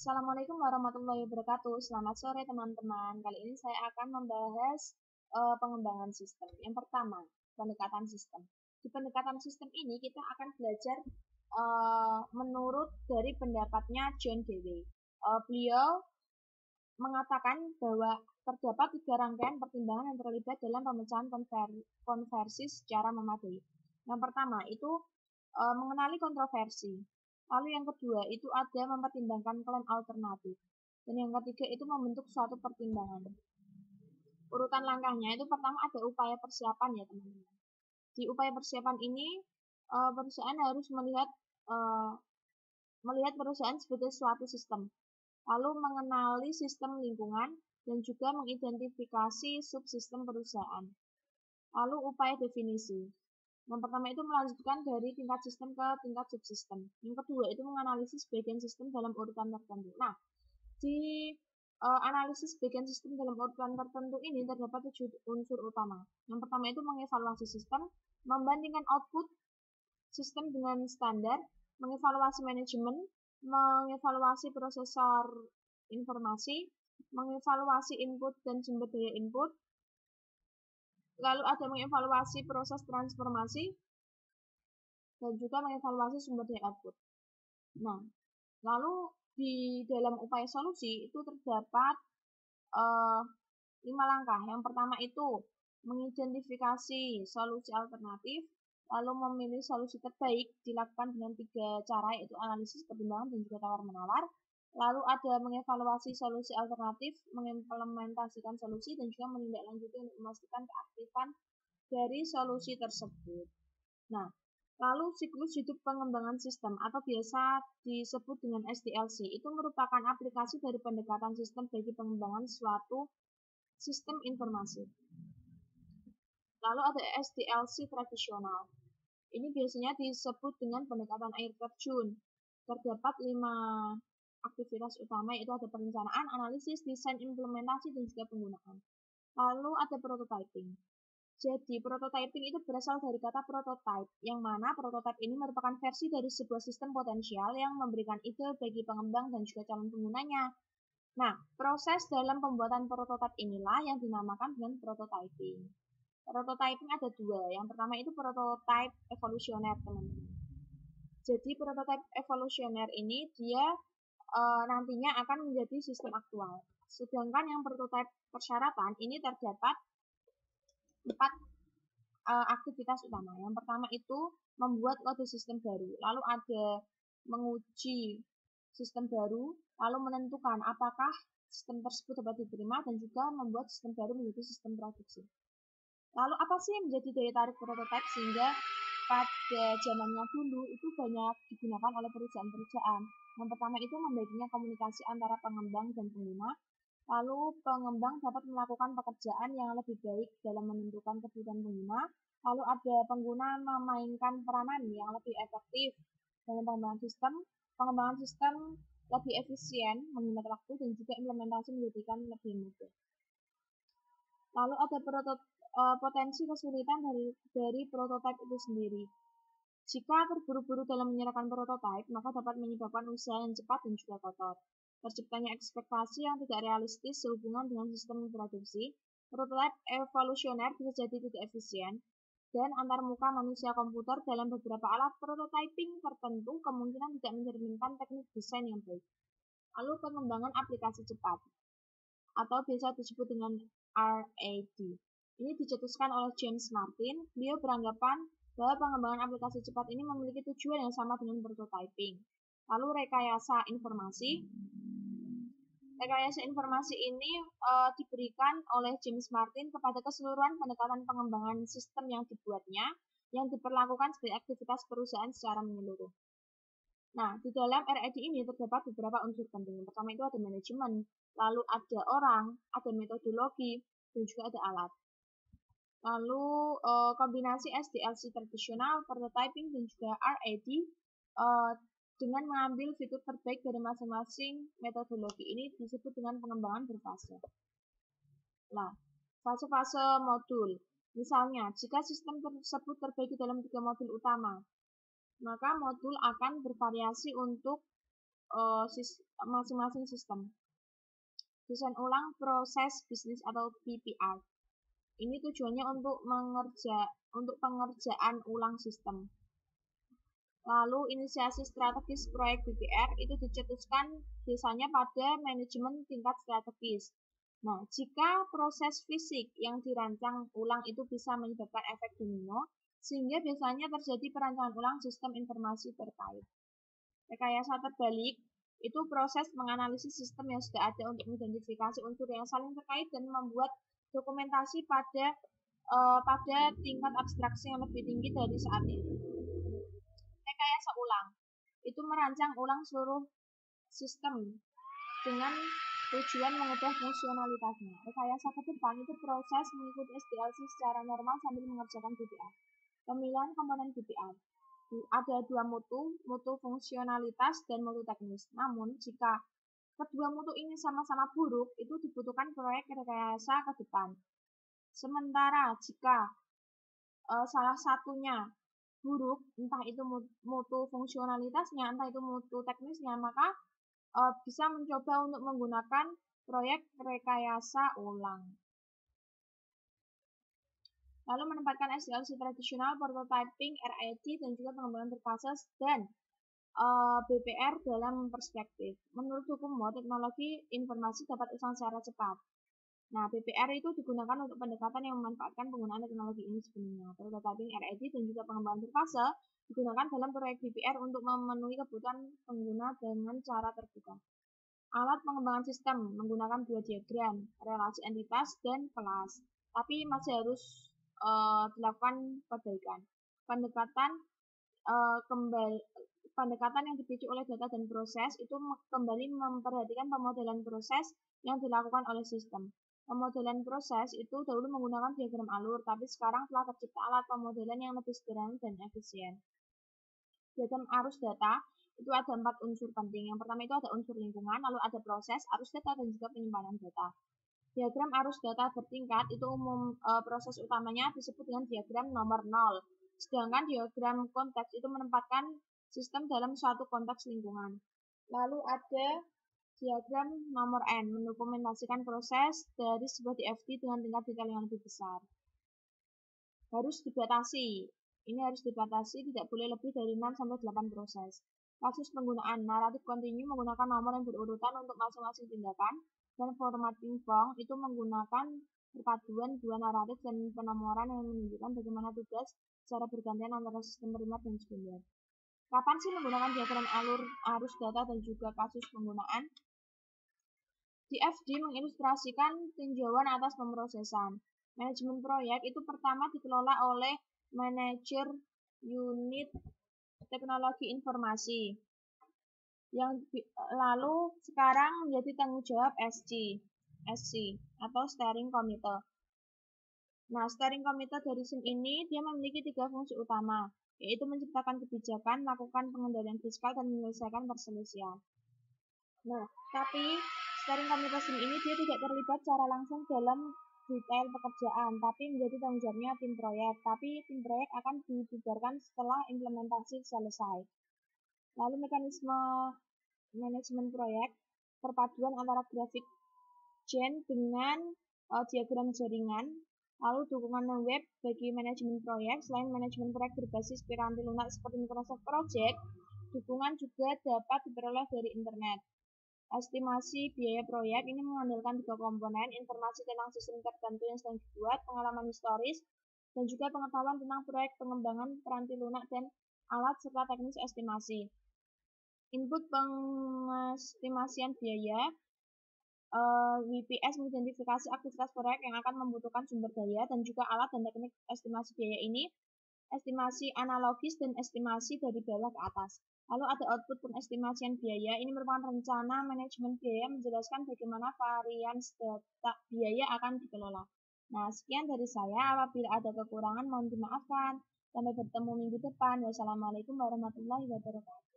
Assalamualaikum warahmatullahi wabarakatuh. Selamat sore teman-teman. Kali ini saya akan membahas pengembangan sistem. Yang pertama, pendekatan sistem. Di pendekatan sistem ini kita akan belajar menurut dari pendapatnya John Dewey. Beliau mengatakan bahwa terdapat 3 rangkaian pertimbangan yang terlibat dalam pemecahan konversi secara memadai. Yang pertama itu mengenali kontroversi. Lalu yang kedua itu ada mempertimbangkan klaim alternatif. Dan yang ketiga itu membentuk suatu pertimbangan. Urutan langkahnya itu pertama ada upaya persiapan ya teman-teman. Di upaya persiapan ini perusahaan harus melihat perusahaan sebagai suatu sistem. Lalu mengenali sistem lingkungan dan juga mengidentifikasi subsistem perusahaan. Lalu upaya definisi. Yang pertama itu melanjutkan dari tingkat sistem ke tingkat subsistem. Yang kedua itu menganalisis bagian sistem dalam urutan tertentu. Nah, di analisis bagian sistem dalam urutan tertentu ini terdapat 7 unsur utama. Yang pertama itu mengevaluasi sistem, membandingkan output sistem dengan standar, mengevaluasi manajemen, mengevaluasi prosesor informasi, mengevaluasi input dan sumber daya input, lalu ada mengevaluasi proses transformasi, dan juga mengevaluasi sumber daya output. Nah, lalu di dalam upaya solusi itu terdapat 5 langkah. Yang pertama itu mengidentifikasi solusi alternatif, lalu memilih solusi terbaik dilakukan dengan 3 cara, yaitu analisis, pertimbangan, dan juga tawar-menawar. Lalu ada mengevaluasi solusi alternatif, mengimplementasikan solusi, dan juga menindaklanjuti untuk memastikan keaktifan dari solusi tersebut. Nah, lalu siklus hidup pengembangan sistem atau biasa disebut dengan SDLC itu merupakan aplikasi dari pendekatan sistem bagi pengembangan suatu sistem informasi. Lalu ada SDLC tradisional. Ini biasanya disebut dengan pendekatan air terjun. Terdapat 5 aktivitas utama, yaitu ada perencanaan, analisis, desain, implementasi, dan juga penggunaan. Lalu ada prototyping. Jadi, prototyping itu berasal dari kata prototype, yang mana prototype ini merupakan versi dari sebuah sistem potensial yang memberikan ide bagi pengembang dan juga calon penggunanya. Nah, proses dalam pembuatan prototype inilah yang dinamakan dengan prototyping. Prototyping ada 2. Yang pertama itu prototype evolusioner, teman-teman. Jadi, prototype evolusioner ini dia nantinya akan menjadi sistem aktual. Sedangkan yang prototype persyaratan ini terdapat 4 aktivitas utama. Yang pertama itu membuat kode sistem baru, lalu ada menguji sistem baru, lalu menentukan apakah sistem tersebut dapat diterima, dan juga membuat sistem baru menjadi sistem produksi. Lalu apa sih yang menjadi daya tarik prototype sehingga pada zamannya dulu itu banyak digunakan oleh perusahaan-perusahaan? Yang pertama itu membaginya komunikasi antara pengembang dan pengguna. Lalu pengembang dapat melakukan pekerjaan yang lebih baik dalam menentukan kebutuhan pengguna. Lalu ada pengguna memainkan peranan yang lebih efektif dalam pengembangan sistem. Pengembangan sistem lebih efisien, menghemat waktu, dan juga implementasi menjadikan lebih mudah. Lalu ada potensi kesulitan dari prototipe itu sendiri. Jika terburu-buru dalam menyerahkan prototipe, maka dapat menyebabkan usaha yang cepat dan juga kotor. Terciptanya ekspektasi yang tidak realistis sehubungan dengan sistem produksi. Prototipe evolusioner bisa jadi tidak efisien, dan antarmuka manusia komputer dalam beberapa alat prototyping tertentu kemungkinan tidak mencerminkan teknik desain yang baik. Lalu pengembangan aplikasi cepat, atau biasa disebut dengan RAD. Ini dicetuskan oleh James Martin. Beliau beranggapan bahwa pengembangan aplikasi cepat ini memiliki tujuan yang sama dengan prototyping. Lalu rekayasa informasi. Rekayasa informasi ini diberikan oleh James Martin kepada keseluruhan pendekatan pengembangan sistem yang dibuatnya, yang diperlakukan sebagai aktivitas perusahaan secara menyeluruh. Nah, di dalam RAD ini terdapat beberapa unsur penting. Yang pertama itu ada manajemen, lalu ada orang, ada metodologi, dan juga ada alat. Lalu kombinasi SDLC tradisional, prototyping, dan juga RAD dengan mengambil fitur terbaik dari masing-masing metodologi ini disebut dengan pengembangan berfase. Nah, fase-fase modul. Misalnya, jika sistem tersebut terbagi dalam 3 modul utama, maka modul akan bervariasi untuk masing-masing sistem. Desain ulang proses bisnis atau PPR. Ini tujuannya untuk pengerjaan ulang sistem. Lalu inisiasi strategis proyek BPR itu dicetuskan biasanya pada manajemen tingkat strategis. Nah, jika proses fisik yang dirancang ulang itu bisa menyebabkan efek domino, sehingga biasanya terjadi perancangan ulang sistem informasi terkait. Rekayasa terbalik itu proses menganalisis sistem yang sudah ada untuk mengidentifikasi unsur yang saling terkait dan membuat dokumentasi pada tingkat abstraksi yang lebih tinggi dari saat ini. Rekayasa ulang itu merancang ulang seluruh sistem dengan tujuan mengubah fungsionalitasnya. Rekayasa ke depan itu proses mengikuti SDLC secara normal sambil mengerjakan BPR. Pemilihan komponen BPR. Ada dua mutu fungsionalitas dan mutu teknis. Namun, jika kedua mutu ini sama-sama buruk, itu dibutuhkan proyek rekayasa ke depan. Sementara jika salah satunya buruk, entah itu mutu fungsionalitasnya, entah itu mutu teknisnya, maka bisa mencoba untuk menggunakan proyek rekayasa ulang. Lalu menempatkan SDLC tradisional, prototyping, RID, dan juga pengembangan berbasis dan BPR dalam perspektif. Menurut hukum Moore, teknologi informasi dapat usang secara cepat. Nah, BPR itu digunakan untuk pendekatan yang memanfaatkan penggunaan teknologi ini sebelumnya. Prototyping, RID, dan juga pengembangan berfase digunakan dalam proyek BPR untuk memenuhi kebutuhan pengguna dengan cara terbuka. Alat pengembangan sistem menggunakan dua diagram, relasi entitas dan kelas, tapi masih harus dilakukan perbaikan. Pendekatan yang dipicu oleh data dan proses itu kembali memperhatikan pemodelan proses yang dilakukan oleh sistem. Pemodelan proses itu dahulu menggunakan diagram alur, tapi sekarang telah tercipta alat pemodelan yang lebih sederhana dan efisien. Diagram arus data itu ada 4 unsur penting. Yang pertama itu ada unsur lingkungan, lalu ada proses, arus data, dan juga penyimpanan data. Diagram arus data bertingkat itu proses utamanya disebut dengan diagram nomor 0. Sedangkan diagram konteks itu menempatkan sistem dalam suatu konteks lingkungan. Lalu ada diagram nomor N, mendokumentasikan proses dari sebuah DFT dengan tingkat detail yang lebih besar. Harus dibatasi. Ini harus dibatasi, tidak boleh lebih dari 6-8 proses. Kasus penggunaan naratif kontinu menggunakan nomor yang berurutan untuk masing-masing tindakan, dan formatting Phong itu menggunakan perpaduan dua naratif dan penomoran yang menunjukkan bagaimana tugas secara bergantian antara sistem primer dan sekunder. Kapan sih menggunakan diagram alur arus data dan juga kasus penggunaan? DFD mengilustrasikan tinjauan atas pemrosesan. Manajemen proyek itu pertama dikelola oleh manajer unit teknologi informasi, yang lalu sekarang menjadi tanggung jawab SC atau Steering Committee. Nah, Steering Committee dari SIM ini dia memiliki 3 fungsi utama, yaitu menciptakan kebijakan, melakukan pengendalian fiskal, dan menyelesaikan perselisihan. Nah, tapi Steering Committee SIM ini dia tidak terlibat secara langsung dalam detail pekerjaan, tapi menjadi tanggung jawabnya tim proyek. Tapi tim proyek akan dibubarkan setelah implementasi selesai. Lalu mekanisme manajemen proyek, perpaduan antara grafik gen dengan diagram jaringan, lalu dukungan web bagi manajemen proyek. Selain manajemen proyek berbasis piranti lunak seperti Microsoft Project, dukungan juga dapat diperoleh dari internet. Estimasi biaya proyek ini mengandalkan 3 komponen, informasi tentang sistem tertentu yang sedang dibuat, pengalaman historis, dan juga pengetahuan tentang proyek pengembangan piranti lunak dan alat serta teknis estimasi. Input pengestimasian biaya, WPS mengidentifikasi aktivitas proyek yang akan membutuhkan sumber daya dan juga alat dan teknik estimasi biaya ini, estimasi analogis dan estimasi dari bawah ke atas. Lalu ada output pengestimasian biaya, ini merupakan rencana manajemen biaya menjelaskan bagaimana varians data biaya akan dikelola. Nah, sekian dari saya. Apabila ada kekurangan mohon dimaafkan. Sampai bertemu minggu depan. Wassalamualaikum warahmatullahi wabarakatuh.